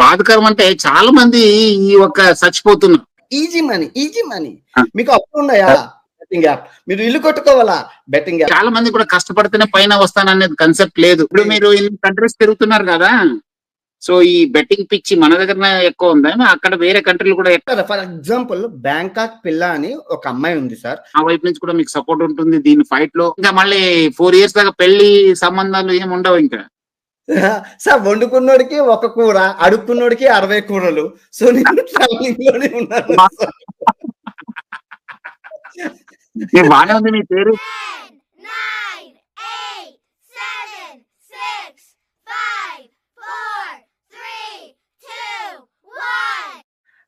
బాధకరం అంటే చాలా మంది ఈ ఒక చచ్చిపోతున్నారు. ఈజీ మనీ మీకు అప్పుడు ఉన్నాయా? బెట్టింగ్ యాప్ మీరు ఇల్లు కొట్టుకోవాలా? Betting app. చాలా మంది కూడా కష్టపడితేనే పైన వస్తాననేది కన్సెప్ట్ లేదు. ఇప్పుడు మీరు ఇన్ని కంట్రీస్ తిరుగుతున్నారు కదా, సో ఈ బెట్టింగ్ పిచ్చి మన దగ్గర ఎక్కువ ఉందా, అక్కడ వేరే కంట్రీలు కూడా? ఫర్ ఎగ్జాంపుల్ బ్యాంకాక్ పిల్ల అని ఒక అమ్మాయి ఉంది సార్. ఆ వైపు నుంచి కూడా మీకు సపోర్ట్ ఉంటుంది దీని ఫైట్ లో. ఇంకా మళ్ళీ 4 years దాకా పెళ్లి సంబంధాలు ఏమి ఉండవు ఇంకా. సార్ వండుకున్నోడికి ఒక కూర, అడుక్కున్నోడికి 60 కూరలు. సో నేను ట్రావెలింగ్ లోనే ఉన్నాను. బానే ఉంది మీ పేరు.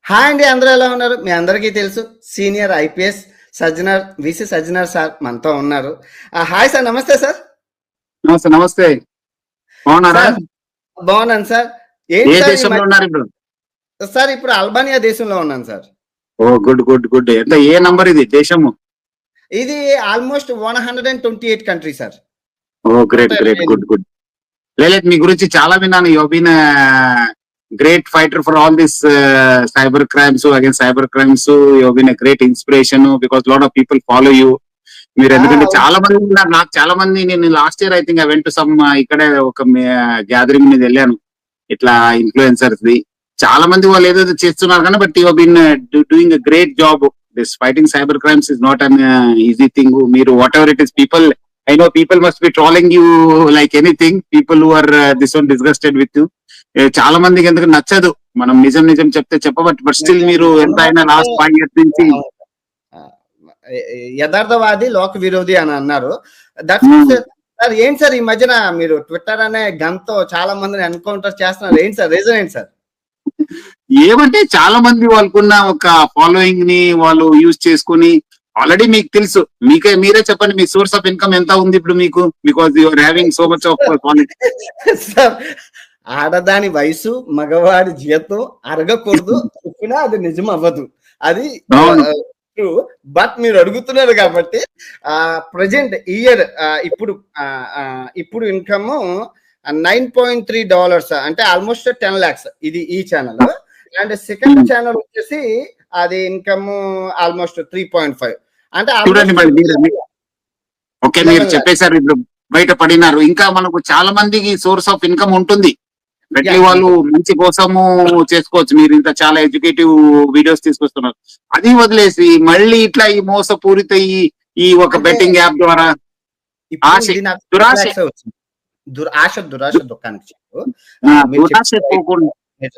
హాయ్ అండి, అందరూ ఎలా ఉన్నారు? మీ అందరికీ తెలుసు senior IPS Sajjanar VC Sajjanar sir మనతో ఉన్నారు. హాయ్ సార్, నమస్తే సార్. నమస్తే నమస్తే, బాగున్నారా? బాగున్నాను సార్. ఏ దేశంలో ఉన్నారు ఇప్పుడు? సార్ ఇప్పుడు అల్బానియా దేశంలో ఉన్నాను sir. Oh good good good. ఎంత ఏ నంబర్ ఇది దేశము? ఇది almost 128 country sir. Oh great great, good good. లేదు, మీ గురించి చాలా విన్నాను. You have been great fighter for all this cyber crimes, against cyber crimes. You have been a great inspiration because lot of people follow you. మీరు ఎందుకంటే చాలా మంది ఉన్నారు. నాకు చాలా మంది, నేను last year I think I went to some ఇక్కడే ఒక గ్యాదరింగ్ మీద వెళ్ళాను ఇట్లా ఇన్ఫ్లుయెన్సర్స్ ది. చాలా మంది వాళ్ళు ఏదో చేస్తున్నారు కానీ, but you have been doing a great job. This fighting cyber crimes is not an easy thing. మీరు whatever it is, people I know people must be trolling you like anything. People who are this one disgusted with you. చాలా మందికి ఎందుకు నచ్చదు మనం నిజం నిజం చెప్తే చెప్పబట్, but still మీరు ఎంత అయినా లాస్ట్ 5 years నుంచి యథార్థవాది లోక విరోధి అని అన్నారు. సార్ ఏంటి సార్ ఈ మధ్యన మీరు ట్విట్టర్ అనే గంతో చాలా మందిని ఎన్కౌంటర్ చేస్తున్నారు, ఏంటి సార్ రీజన్ ఏంటి సార్? ఏమంటే చాలా మంది వాళ్ళకున్న ఒక ఫాలోయింగ్ ని వాళ్ళు యూజ్ చేసుకుని, ఆల్రెడీ మీకు తెలుసు, మీరే చెప్పండి మీ సోర్స్ ఆఫ్ ఇన్కమ్ ఎంత ఉంది ఇప్పుడు మీకు? Because you are having so much of sir, ఆడదాని వయసు మగవాడి జీతం అరగకూడదు చెప్పినా అది నిజం అవ్వదు, అది ట్రూ. బట్ మీరు అడుగుతున్నారు కాబట్టి ప్రజెంట్ ఇయర్ ఇప్పుడు ఇన్కమ్ $9.3 అంటే ఆల్మోస్ట్ 10 lakhs ఇది ఈ ఛానల్. అండ్ సెకండ్ ఛానల్ వచ్చేసి అది ఇన్కమ్ ఆల్మోస్ట్ 3.5. అంటే ఓకే, మీరు చెప్పేశారు, ఇప్పుడు బయట పడినారు. ఇంకా మనకు చాలా మందికి సోర్స్ ఆఫ్ ఇన్కమ్ ఉంటుంది. ప్రతి వాళ్ళు మంచి కోసము చేసుకోవచ్చు. మీరు ఇంత చాలా ఎడ్యుకేటివ్ వీడియోస్ తీసుకొస్తున్నారు. అది వదిలేసి మళ్ళీ ఇట్లా ఈ మోసపూరిత ఈ ఒక బెట్టింగ్ యాప్ ద్వారా దురాశ దుఃఖానికి దురాశ పోకుండా